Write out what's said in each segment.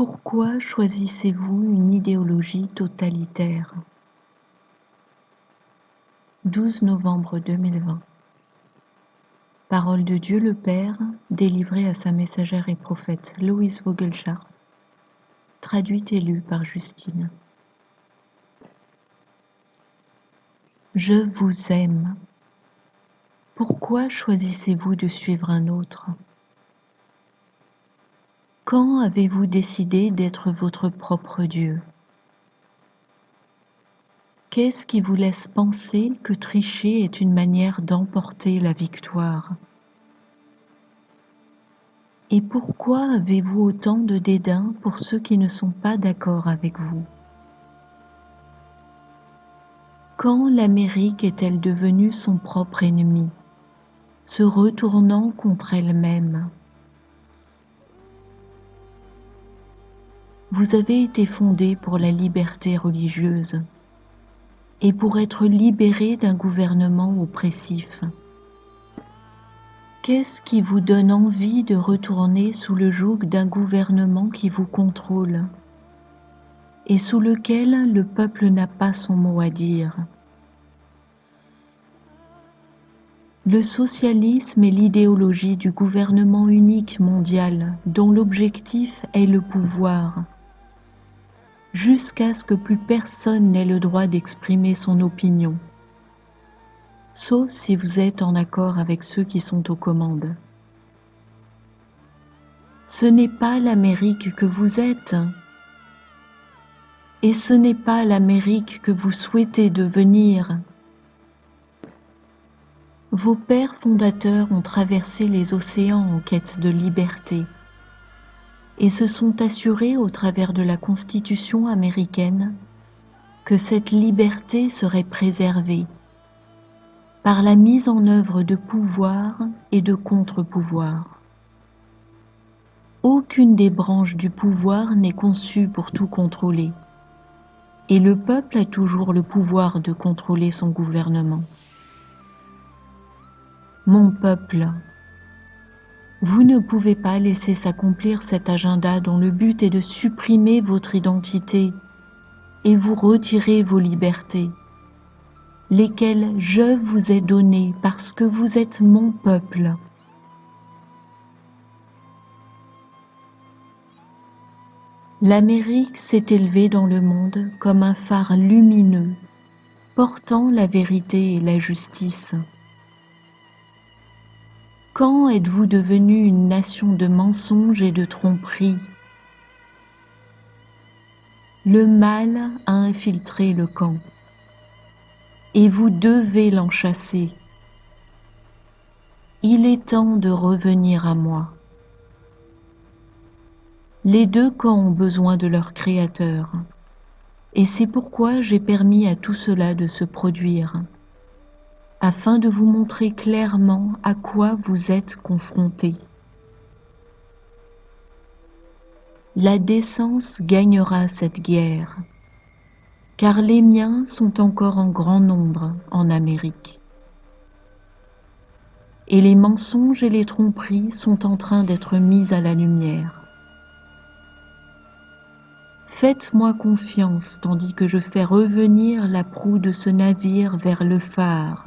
Pourquoi choisissez-vous une idéologie totalitaire? 12 novembre 2020. Parole de Dieu le Père, délivrée à sa messagère et prophète Louise Vogelchardt, traduite et lue par Justine. Je vous aime. Pourquoi choisissez-vous de suivre un autre? Quand avez-vous décidé d'être votre propre Dieu? Qu'est-ce qui vous laisse penser que tricher est une manière d'emporter la victoire? Et pourquoi avez-vous autant de dédain pour ceux qui ne sont pas d'accord avec vous? Quand l'Amérique est-elle devenue son propre ennemi, se retournant contre elle-même? Vous avez été fondé pour la liberté religieuse et pour être libéré d'un gouvernement oppressif. Qu'est-ce qui vous donne envie de retourner sous le joug d'un gouvernement qui vous contrôle et sous lequel le peuple n'a pas son mot à dire? Le socialisme est l'idéologie du gouvernement unique mondial dont l'objectif est le pouvoir, jusqu'à ce que plus personne n'ait le droit d'exprimer son opinion, sauf si vous êtes en accord avec ceux qui sont aux commandes. Ce n'est pas l'Amérique que vous êtes, et ce n'est pas l'Amérique que vous souhaitez devenir. Vos pères fondateurs ont traversé les océans en quête de liberté et se sont assurés au travers de la Constitution américaine que cette liberté serait préservée par la mise en œuvre de pouvoirs et de contre-pouvoirs. Aucune des branches du pouvoir n'est conçue pour tout contrôler, et le peuple a toujours le pouvoir de contrôler son gouvernement. Mon peuple, vous ne pouvez pas laisser s'accomplir cet agenda dont le but est de supprimer votre identité et vous retirer vos libertés, lesquelles je vous ai données parce que vous êtes mon peuple. L'Amérique s'est élevée dans le monde comme un phare lumineux, portant la vérité et la justice. Quand êtes-vous devenu une nation de mensonges et de tromperies? Le mal a infiltré le camp, et vous devez l'en chasser. Il est temps de revenir à moi. Les deux camps ont besoin de leur créateur, et c'est pourquoi j'ai permis à tout cela de se produire, afin de vous montrer clairement à quoi vous êtes confrontés. La décence gagnera cette guerre, car les miens sont encore en grand nombre en Amérique. Et les mensonges et les tromperies sont en train d'être mis à la lumière. Faites-moi confiance tandis que je fais revenir la proue de ce navire vers le phare,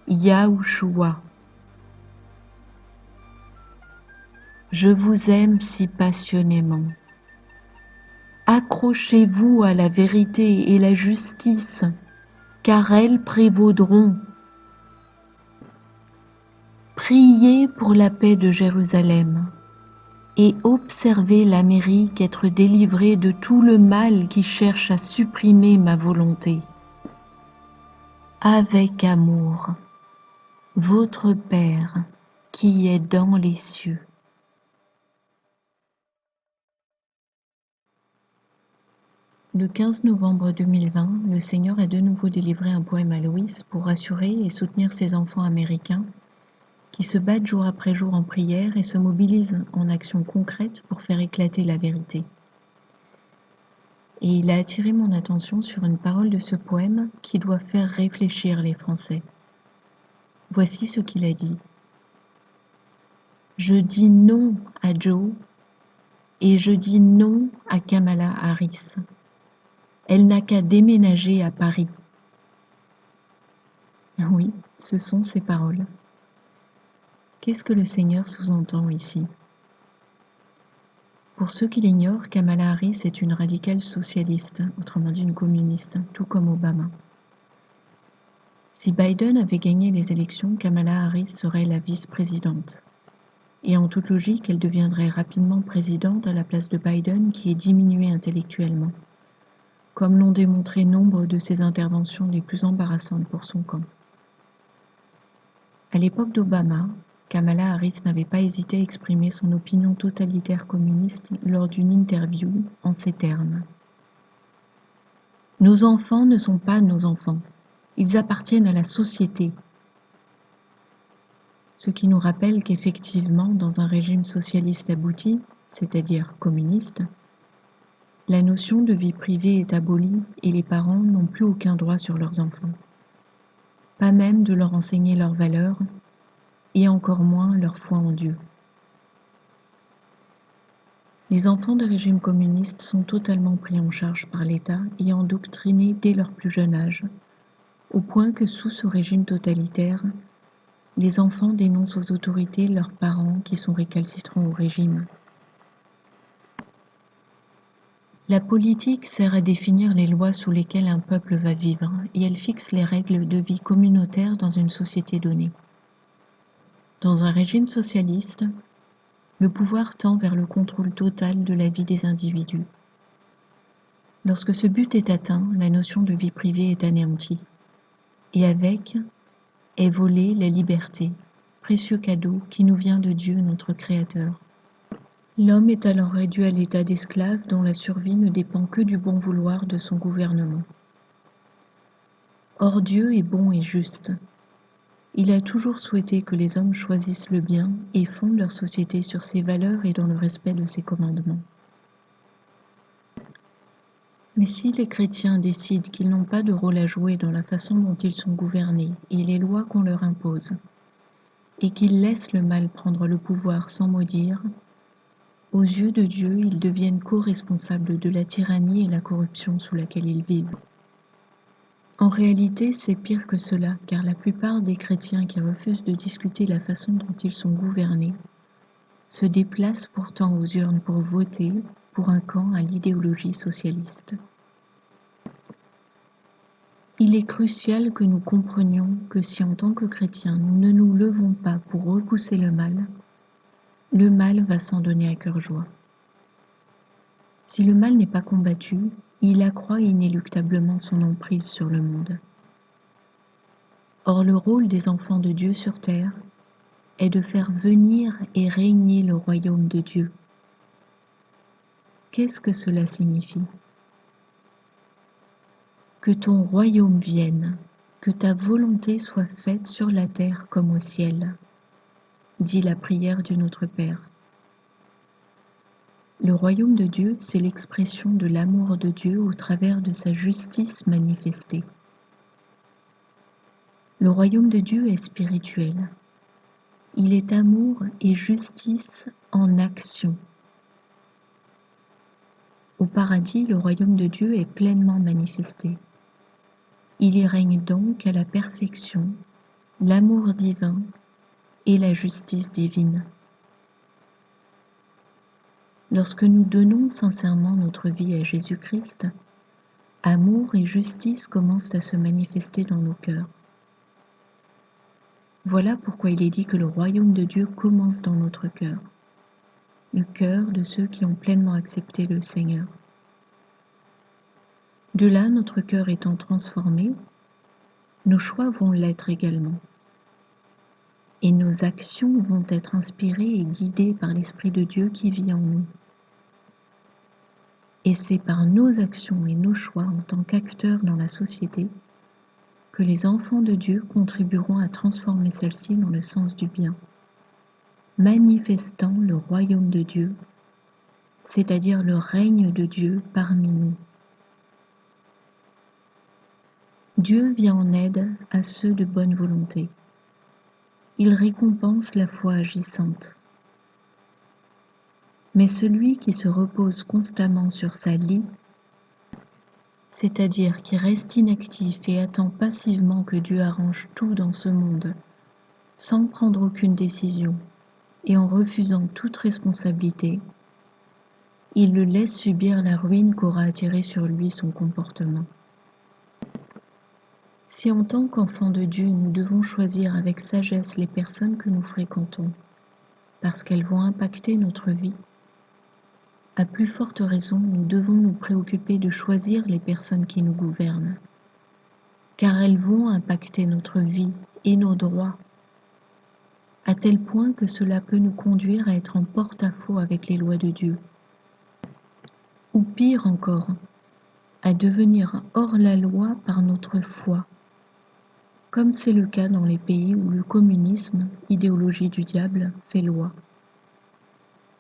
Yahushua. Je vous aime si passionnément. Accrochez-vous à la vérité et la justice, car elles prévaudront. Priez pour la paix de Jérusalem et observez l'Amérique être délivrée de tout le mal qui cherche à supprimer ma volonté. Avec amour, votre Père qui est dans les cieux. Le 15 novembre 2020, le Seigneur a de nouveau délivré un poème à Loïs pour rassurer et soutenir ses enfants américains qui se battent jour après jour en prière et se mobilisent en actions concrètes pour faire éclater la vérité. Et il a attiré mon attention sur une parole de ce poème qui doit faire réfléchir les Français. Voici ce qu'il a dit. Je dis non à Joe Et je dis non à Kamala Harris. Elle n'a qu'à déménager à Paris. Oui, ce sont ses paroles. Qu'est-ce que le Seigneur sous-entend ici? Pour ceux qui l'ignorent, Kamala Harris est une radicale socialiste, autrement dit une communiste, tout comme Obama. Si Biden avait gagné les élections, Kamala Harris serait la vice-présidente. Et en toute logique, elle deviendrait rapidement présidente à la place de Biden qui est diminué intellectuellement, comme l'ont démontré nombre de ses interventions les plus embarrassantes pour son camp. À l'époque d'Obama, Kamala Harris n'avait pas hésité à exprimer son opinion totalitaire communiste lors d'une interview en ces termes. « Nos enfants ne sont pas nos enfants. Ils appartiennent à la société. » Ce qui nous rappelle qu'effectivement, dans un régime socialiste abouti, c'est-à-dire communiste, la notion de vie privée est abolie et les parents n'ont plus aucun droit sur leurs enfants. Pas même de leur enseigner leurs valeurs, et encore moins leur foi en Dieu. Les enfants de régime communiste sont totalement pris en charge par l'État et endoctrinés dès leur plus jeune âge, au point que sous ce régime totalitaire, les enfants dénoncent aux autorités leurs parents qui sont récalcitrants au régime. La politique sert à définir les lois sous lesquelles un peuple va vivre et elle fixe les règles de vie communautaire dans une société donnée. Dans un régime socialiste, le pouvoir tend vers le contrôle total de la vie des individus. Lorsque ce but est atteint, la notion de vie privée est anéantie. Et avec est volée la liberté, précieux cadeau qui nous vient de Dieu notre Créateur. L'homme est alors réduit à l'état d'esclave dont la survie ne dépend que du bon vouloir de son gouvernement. Or Dieu est bon et juste. Il a toujours souhaité que les hommes choisissent le bien et fondent leur société sur ses valeurs et dans le respect de ses commandements. Mais si les chrétiens décident qu'ils n'ont pas de rôle à jouer dans la façon dont ils sont gouvernés et les lois qu'on leur impose, et qu'ils laissent le mal prendre le pouvoir sans mot dire, aux yeux de Dieu, ils deviennent co-responsables de la tyrannie et la corruption sous laquelle ils vivent. En réalité, c'est pire que cela, car la plupart des chrétiens qui refusent de discuter la façon dont ils sont gouvernés se déplacent pourtant aux urnes pour voter pour un camp à l'idéologie socialiste. Il est crucial que nous comprenions que si en tant que chrétiens nous ne nous levons pas pour repousser le mal va s'en donner à cœur joie. Si le mal n'est pas combattu, il accroît inéluctablement son emprise sur le monde. Or le rôle des enfants de Dieu sur terre est de faire venir et régner le royaume de Dieu. Qu'est-ce que cela signifie? Que ton royaume vienne, que ta volonté soit faite sur la terre comme au ciel, dit la prière du Notre Père. Le royaume de Dieu, c'est l'expression de l'amour de Dieu au travers de sa justice manifestée. Le royaume de Dieu est spirituel. Il est amour et justice en action. Au paradis, le royaume de Dieu est pleinement manifesté. Il y règne donc à la perfection l'amour divin et la justice divine. Lorsque nous donnons sincèrement notre vie à Jésus-Christ, amour et justice commencent à se manifester dans nos cœurs. Voilà pourquoi il est dit que le royaume de Dieu commence dans notre cœur, le cœur de ceux qui ont pleinement accepté le Seigneur. De là, notre cœur étant transformé, nos choix vont l'être également. Et nos actions vont être inspirées et guidées par l'Esprit de Dieu qui vit en nous. Et c'est par nos actions et nos choix en tant qu'acteurs dans la société que les enfants de Dieu contribueront à transformer celle-ci dans le sens du bien, manifestant le royaume de Dieu, c'est-à-dire le règne de Dieu parmi nous. Dieu vient en aide à ceux de bonne volonté. Il récompense la foi agissante. Mais celui qui se repose constamment sur sa lie, c'est-à-dire qui reste inactif et attend passivement que Dieu arrange tout dans ce monde, sans prendre aucune décision et en refusant toute responsabilité, il le laisse subir la ruine qu'aura attirée sur lui son comportement. Si en tant qu'enfants de Dieu nous devons choisir avec sagesse les personnes que nous fréquentons, parce qu'elles vont impacter notre vie, à plus forte raison nous devons nous préoccuper de choisir les personnes qui nous gouvernent, car elles vont impacter notre vie et nos droits, à tel point que cela peut nous conduire à être en porte-à-faux avec les lois de Dieu, ou pire encore, à devenir hors la loi par notre foi, comme c'est le cas dans les pays où le communisme, idéologie du diable, fait loi.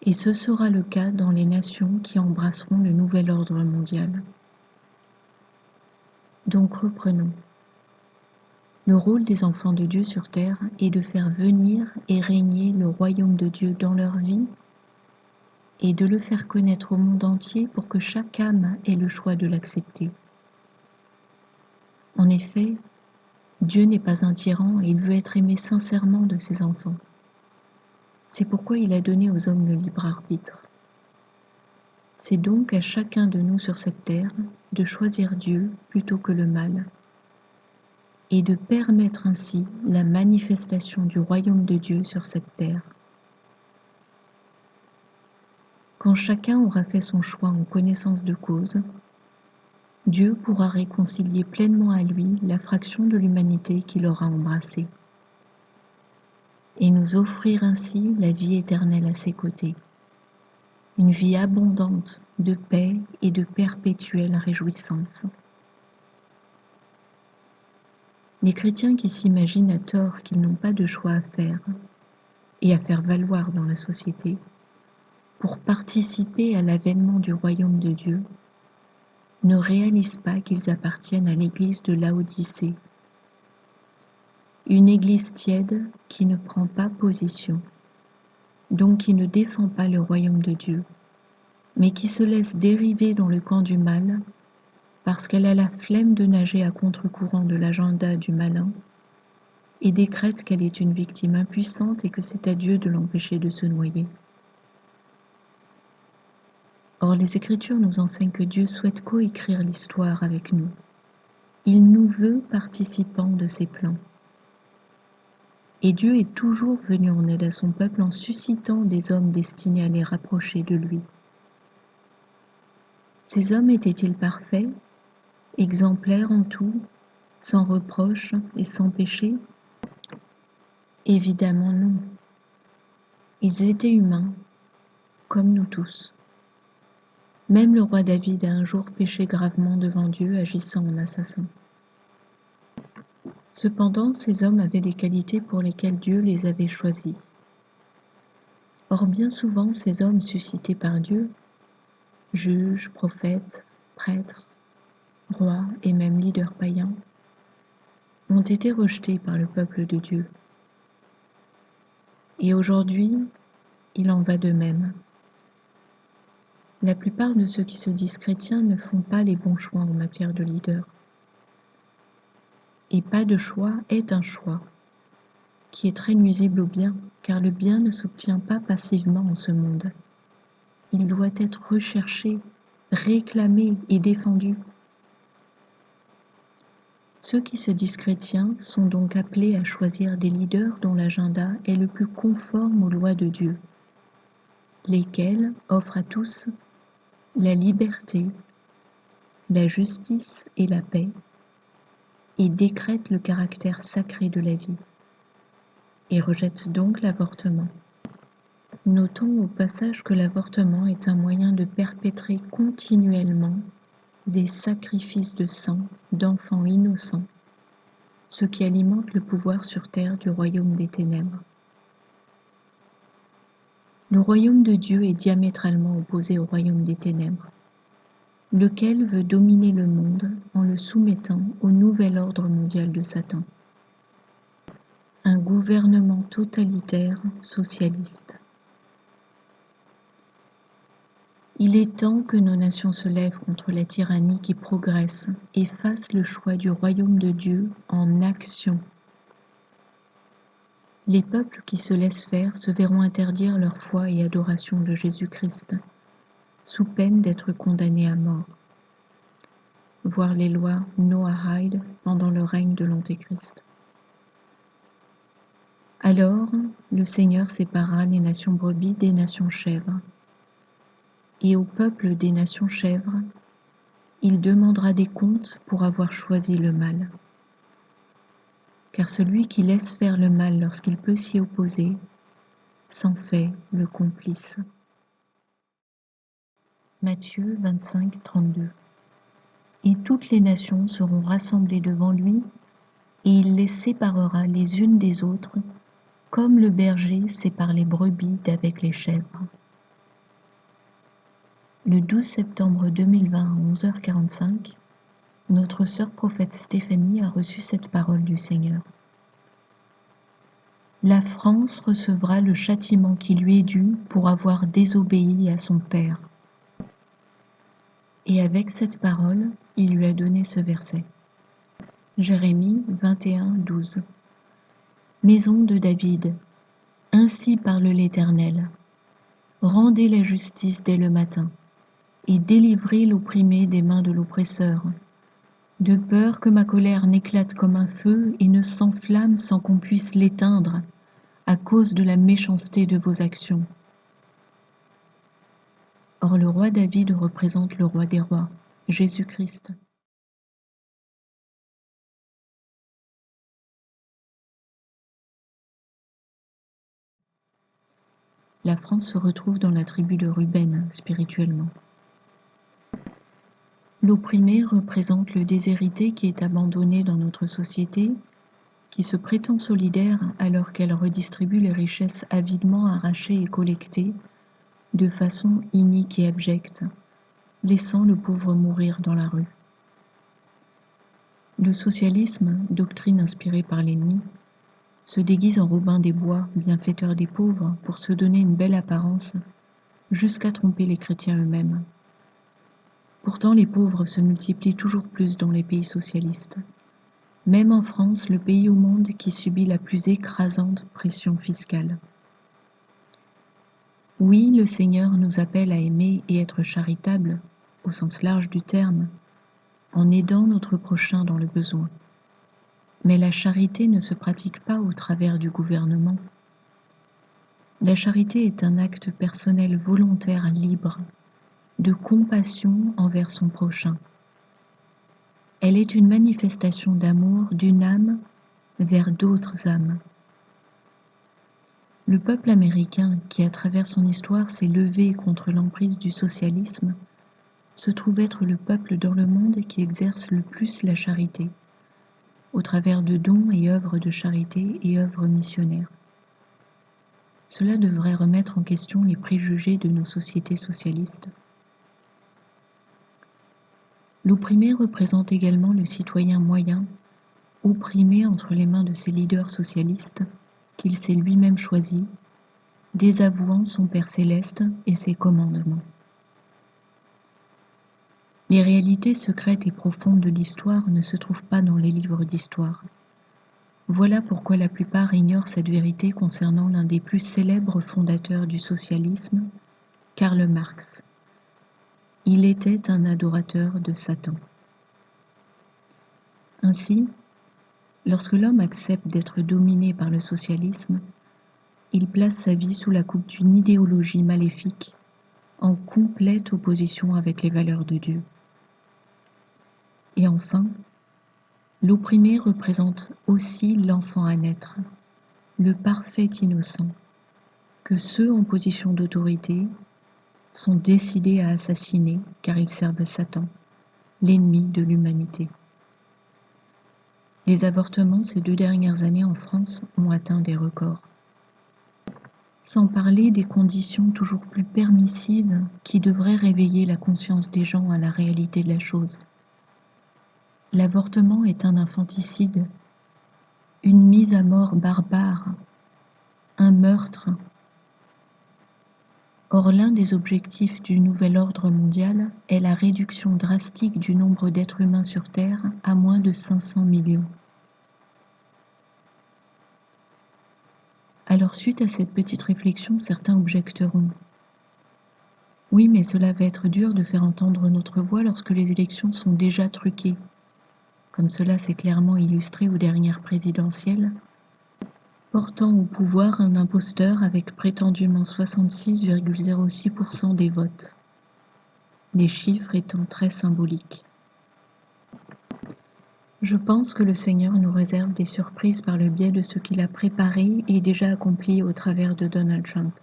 Et ce sera le cas dans les nations qui embrasseront le nouvel ordre mondial. Donc reprenons. Le rôle des enfants de Dieu sur terre est de faire venir et régner le royaume de Dieu dans leur vie et de le faire connaître au monde entier pour que chaque âme ait le choix de l'accepter. En effet, Dieu n'est pas un tyran et il veut être aimé sincèrement de ses enfants. C'est pourquoi il a donné aux hommes le libre arbitre. C'est donc à chacun de nous sur cette terre de choisir Dieu plutôt que le mal et de permettre ainsi la manifestation du royaume de Dieu sur cette terre. Quand chacun aura fait son choix en connaissance de cause, Dieu pourra réconcilier pleinement à lui la fraction de l'humanité qu'il aura embrassée et nous offrir ainsi la vie éternelle à ses côtés, une vie abondante de paix et de perpétuelle réjouissance. Les chrétiens qui s'imaginent à tort qu'ils n'ont pas de choix à faire et à faire valoir dans la société pour participer à l'avènement du royaume de Dieu ne réalisent pas qu'ils appartiennent à l'église de Laodicée, une église tiède qui ne prend pas position, donc qui ne défend pas le royaume de Dieu, mais qui se laisse dériver dans le camp du mal parce qu'elle a la flemme de nager à contre-courant de l'agenda du malin et décrète qu'elle est une victime impuissante et que c'est à Dieu de l'empêcher de se noyer. Or, les Écritures nous enseignent que Dieu souhaite coécrire l'histoire avec nous. Il nous veut participants de ses plans. Et Dieu est toujours venu en aide à son peuple en suscitant des hommes destinés à les rapprocher de lui. Ces hommes étaient-ils parfaits, exemplaires en tout, sans reproche et sans péché? Évidemment non. Ils étaient humains, comme nous tous. Même le roi David a un jour péché gravement devant Dieu, agissant en assassin. Cependant, ces hommes avaient des qualités pour lesquelles Dieu les avait choisis. Or, bien souvent, ces hommes suscités par Dieu, juges, prophètes, prêtres, rois et même leaders païens, ont été rejetés par le peuple de Dieu. Et aujourd'hui, il en va de même. La plupart de ceux qui se disent chrétiens ne font pas les bons choix en matière de leader. Et pas de choix est un choix, qui est très nuisible au bien, car le bien ne s'obtient pas passivement en ce monde. Il doit être recherché, réclamé et défendu. Ceux qui se disent chrétiens sont donc appelés à choisir des leaders dont l'agenda est le plus conforme aux lois de Dieu, lesquels offrent à tous la liberté, la justice et la paix, et décrètent le caractère sacré de la vie, et rejettent donc l'avortement. Notons au passage que l'avortement est un moyen de perpétrer continuellement des sacrifices de sang d'enfants innocents, ce qui alimente le pouvoir sur terre du royaume des ténèbres. Le royaume de Dieu est diamétralement opposé au royaume des ténèbres, lequel veut dominer le monde en le soumettant au nouvel ordre mondial de Satan, un gouvernement totalitaire socialiste. Il est temps que nos nations se lèvent contre la tyrannie qui progresse et fassent le choix du royaume de Dieu en action. Les peuples qui se laissent faire se verront interdire leur foi et adoration de Jésus-Christ, sous peine d'être condamnés à mort. Voir les lois Noahide pendant le règne de l'Antéchrist. Alors, le Seigneur sépara les nations brebis des nations chèvres. Et au peuple des nations chèvres, il demandera des comptes pour avoir choisi le mal. Car celui qui laisse faire le mal lorsqu'il peut s'y opposer, s'en fait le complice. Matthieu 25, 32. Et toutes les nations seront rassemblées devant lui, et il les séparera les unes des autres, comme le berger sépare les brebis d'avec les chèvres. Le 12 septembre 2020 à 11h45, notre sœur prophète Stéphanie a reçu cette parole du Seigneur. La France recevra le châtiment qui lui est dû pour avoir désobéi à son Père. Et avec cette parole, il lui a donné ce verset. Jérémie 21, 12. Maison de David, ainsi parle l'Éternel. Rendez la justice dès le matin, et délivrez l'opprimé des mains de l'oppresseur, de peur que ma colère n'éclate comme un feu et ne s'enflamme sans qu'on puisse l'éteindre, à cause de la méchanceté de vos actions. Or le roi David représente le roi des rois, Jésus-Christ. La France se retrouve dans la tribu de Ruben, spirituellement. L'opprimé représente le déshérité qui est abandonné dans notre société, qui se prétend solidaire alors qu'elle redistribue les richesses avidement arrachées et collectées de façon inique et abjecte, laissant le pauvre mourir dans la rue. Le socialisme, doctrine inspirée par l'ennemi, se déguise en Robin des Bois, bienfaiteur des pauvres, pour se donner une belle apparence, jusqu'à tromper les chrétiens eux-mêmes. Pourtant, les pauvres se multiplient toujours plus dans les pays socialistes. Même en France, le pays au monde qui subit la plus écrasante pression fiscale. Oui, le Seigneur nous appelle à aimer et être charitables, au sens large du terme, en aidant notre prochain dans le besoin. Mais la charité ne se pratique pas au travers du gouvernement. La charité est un acte personnel volontaire libre, de compassion envers son prochain. Elle est une manifestation d'amour d'une âme vers d'autres âmes. Le peuple américain, qui à travers son histoire s'est levé contre l'emprise du socialisme, se trouve être le peuple dans le monde qui exerce le plus la charité, au travers de dons et œuvres de charité et œuvres missionnaires. Cela devrait remettre en question les préjugés de nos sociétés socialistes. L'opprimé représente également le citoyen moyen, opprimé entre les mains de ses leaders socialistes, qu'il s'est lui-même choisi, désavouant son Père céleste et ses commandements. Les réalités secrètes et profondes de l'histoire ne se trouvent pas dans les livres d'histoire. Voilà pourquoi la plupart ignorent cette vérité concernant l'un des plus célèbres fondateurs du socialisme, Karl Marx. Il était un adorateur de Satan. Ainsi, lorsque l'homme accepte d'être dominé par le socialisme, il place sa vie sous la coupe d'une idéologie maléfique, en complète opposition avec les valeurs de Dieu. Et enfin, l'opprimé représente aussi l'enfant à naître, le parfait innocent, que ceux en position d'autorité sont décidés à assassiner car ils servent Satan, l'ennemi de l'humanité. Les avortements ces 2 dernières années en France ont atteint des records. Sans parler des conditions toujours plus permissives qui devraient réveiller la conscience des gens à la réalité de la chose. L'avortement est un infanticide, une mise à mort barbare, un meurtre. Or, l'un des objectifs du nouvel ordre mondial est la réduction drastique du nombre d'êtres humains sur Terre à moins de 500 millions. Alors, suite à cette petite réflexion, certains objecteront. Oui, mais cela va être dur de faire entendre notre voix lorsque les élections sont déjà truquées, comme cela s'est clairement illustré aux dernières présidentielles, portant au pouvoir un imposteur avec prétendument 66,06% des votes, les chiffres étant très symboliques. Je pense que le Seigneur nous réserve des surprises par le biais de ce qu'il a préparé et déjà accompli au travers de Donald Trump,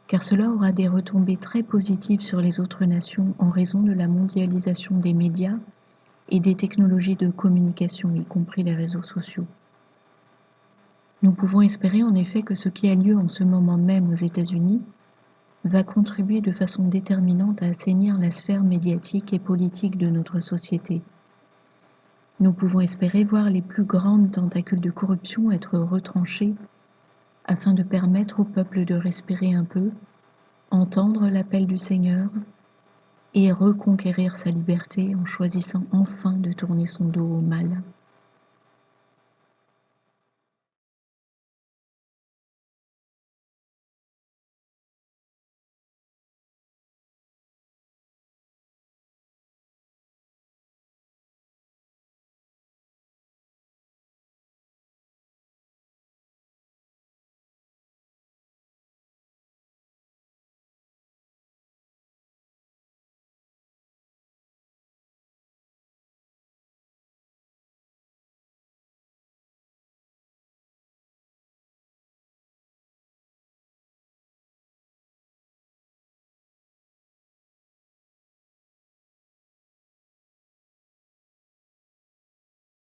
car cela aura des retombées très positives sur les autres nations en raison de la mondialisation des médias et des technologies de communication, y compris les réseaux sociaux. Nous pouvons espérer en effet que ce qui a lieu en ce moment même aux États-Unis va contribuer de façon déterminante à assainir la sphère médiatique et politique de notre société. Nous pouvons espérer voir les plus grandes tentacules de corruption être retranchées afin de permettre au peuple de respirer un peu, entendre l'appel du Seigneur et reconquérir sa liberté en choisissant enfin de tourner son dos au mal.